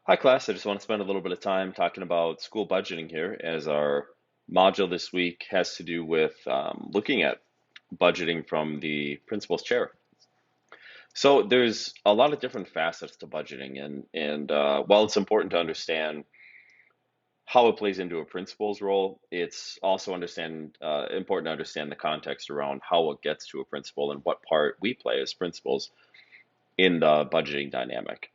Hi, class. I just want to spend a little bit of time talking about school budgeting here, as our module this week has to do with looking at budgeting from the principal's chair. So there's a lot of different facets to budgeting, and while it's important to understand how it plays into a principal's role, it's also important to understand the context around how it gets to a principal and what part we play as principals in the budgeting dynamic.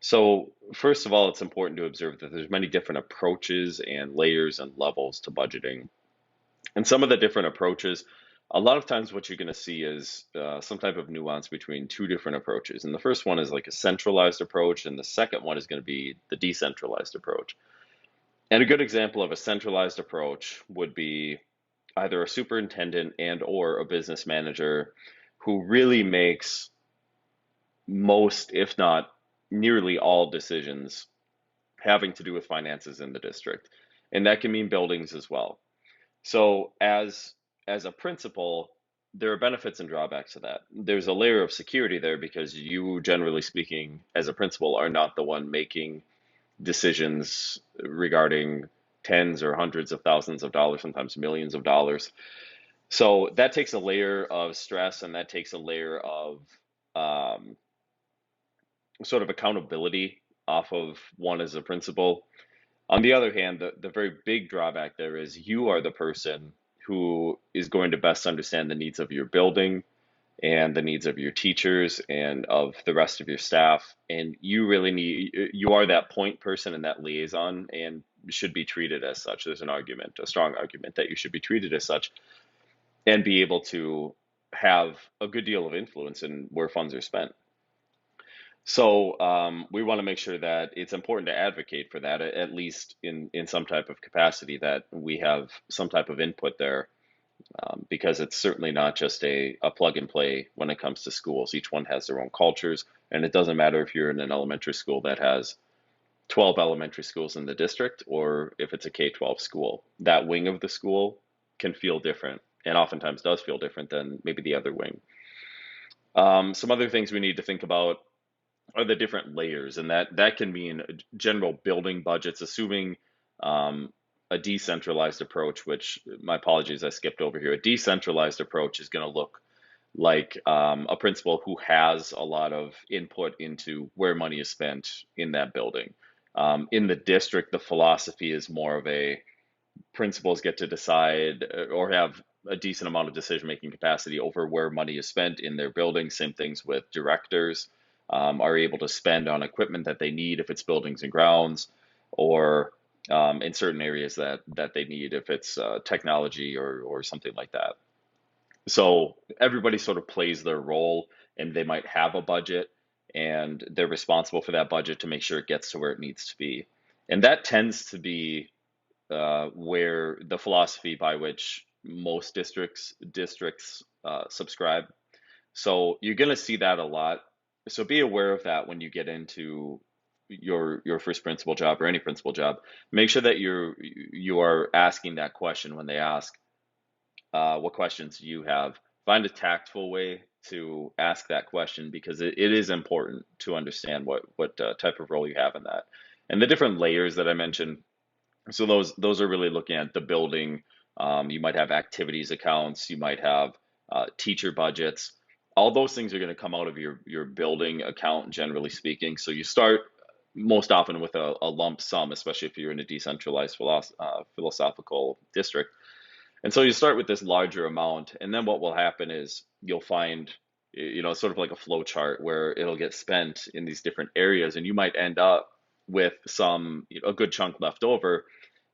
So first of all, it's important to observe that there's many different approaches and layers and levels to budgeting. And some of the different approaches, a lot of times what you're going to see is some type of nuance between two different approaches. And the first one is like a centralized approach, and the second one is going to be the decentralized approach. And a good example of a centralized approach would be either a superintendent and or a business manager who really makes most, if not nearly all decisions having to do with finances in the district. And that can mean buildings as well. So as a principal, there are benefits and drawbacks to that. There's a layer of security there because you, generally speaking, as a principal, are not the one making decisions regarding tens or hundreds of thousands of dollars, sometimes millions of dollars. So that takes a layer of stress and that takes a layer of um, sort of accountability off of one as a principal. On the other hand, the very big drawback there is you are the person who is going to best understand the needs of your building and the needs of your teachers and of the rest of your staff. And you are that point person and that liaison and should be treated as such. There's an argument, a strong argument that you should be treated as such and be able to have a good deal of influence in where funds are spent. So we want to make sure that it's important to advocate for that, at least in some type of capacity, that we have some type of input there, because it's certainly not just a plug and play when it comes to schools. Each one has their own cultures, and it doesn't matter if you're in an elementary school that has 12 elementary schools in the district or if it's a K-12 school. That wing of the school can feel different, and oftentimes does feel different than maybe the other wing. Some other things we need to think about are the different layers, and that can mean general building budgets, assuming a decentralized approach. Which, my apologies, I skipped over here. A decentralized approach is going to look like a principal who has a lot of input into where money is spent in that building. In the district, the philosophy is more of a principals get to decide or have a decent amount of decision making capacity over where money is spent in their building. Same things with directors, are able to spend on equipment that they need if it's buildings and grounds, or in certain areas that they need if it's technology or something like that. So everybody sort of plays their role, and they might have a budget, and they're responsible for that budget to make sure it gets to where it needs to be. And that tends to be where the philosophy by which most districts subscribe. So you're going to see that a lot. So be aware of that when you get into your first principal job or any principal job. Make sure that you are asking that question when they ask, what questions do you have? Find a tactful way to ask that question, because it is important to understand what type of role you have in that. And the different layers that I mentioned, so those are really looking at the building. You might have activities accounts. You might have teacher budgets. All those things are going to come out of your building account, generally speaking. So you start most often with a lump sum, especially if you're in a decentralized philosophical district. And so you start with this larger amount, and then what will happen is you'll find, sort of like a flow chart where it'll get spent in these different areas, and you might end up with a good chunk left over.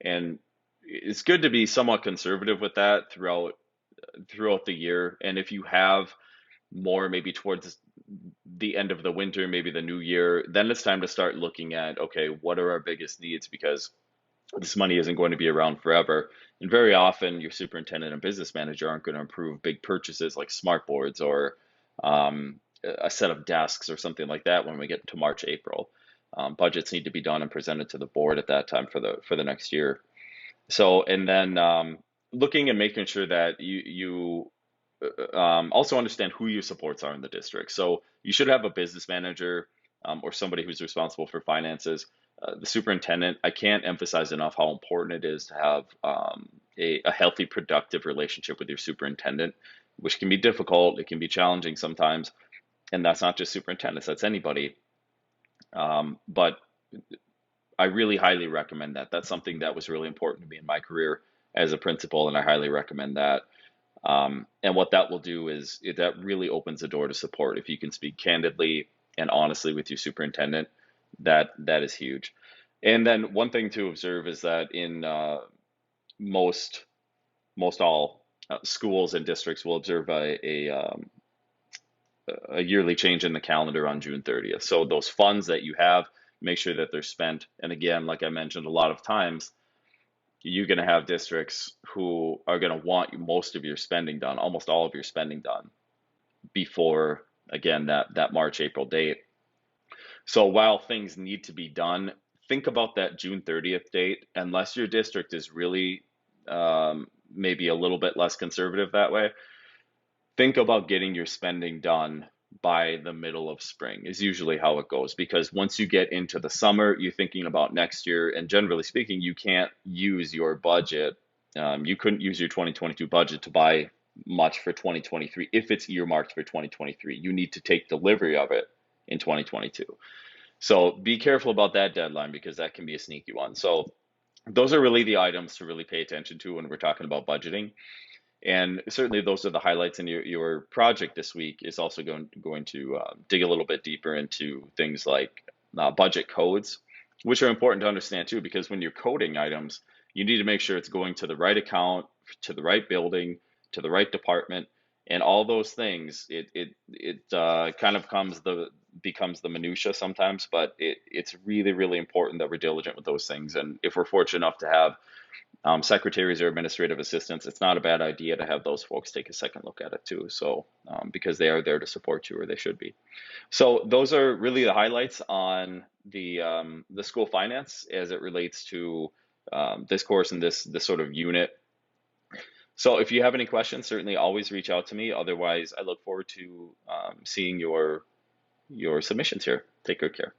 And it's good to be somewhat conservative with that throughout the year. And if you have more, maybe towards the end of the winter, maybe the new year, then it's time to start looking at, okay, what are our biggest needs? Because this money isn't going to be around forever. And very often, your superintendent and business manager aren't going to approve big purchases like smart boards or a set of desks or something like that when we get to March, April. Budgets need to be done and presented to the board at that time for the next year. So, and then looking and making sure that you also understand who your supports are in the district. So you should have a business manager, or somebody who's responsible for finances, The superintendent, I can't emphasize enough how important it is to have a healthy, productive relationship with your superintendent, which can be difficult. It can be challenging sometimes. And that's not just superintendents, that's anybody. But I really highly recommend that. That's something that was really important to me in my career as a principal, and I highly recommend that. And what that will do is that really opens the door to support. If you can speak candidly and honestly with your superintendent, that is huge. And then one thing to observe is that in most most all schools and districts will observe a yearly change in the calendar on June 30th. So those funds that you have, make sure that they're spent. And again, like I mentioned, a lot of times you're going to have districts who are going to want most of your spending done, almost all of your spending done before, again, that March, April date. So while things need to be done, think about that June 30th date, unless your district is really maybe a little bit less conservative that way. Think about getting your spending done by the middle of spring is usually how it goes, because once you get into the summer, you're thinking about next year, and generally speaking, you can't use your budget. You couldn't use your 2022 budget to buy much for 2023 if it's earmarked for 2023. You need to take delivery of it in 2022. So be careful about that deadline because that can be a sneaky one. So those are really the items to really pay attention to when we're talking about budgeting. And certainly those are the highlights in your project this week is also going to dig a little bit deeper into things like budget codes, which are important to understand too, because when you're coding items, you need to make sure it's going to the right account, to the right building, to the right department, and all those things. It kind of becomes the minutia sometimes, but it's really, really important that we're diligent with those things. And if we're fortunate enough to have secretaries or administrative assistants, it's not a bad idea to have those folks take a second look at it too. So, because they are there to support you, or they should be. So those are really the highlights on the school finance as it relates to this course and this sort of unit. So if you have any questions, certainly always reach out to me. Otherwise, I look forward to seeing your submissions here. Take good care.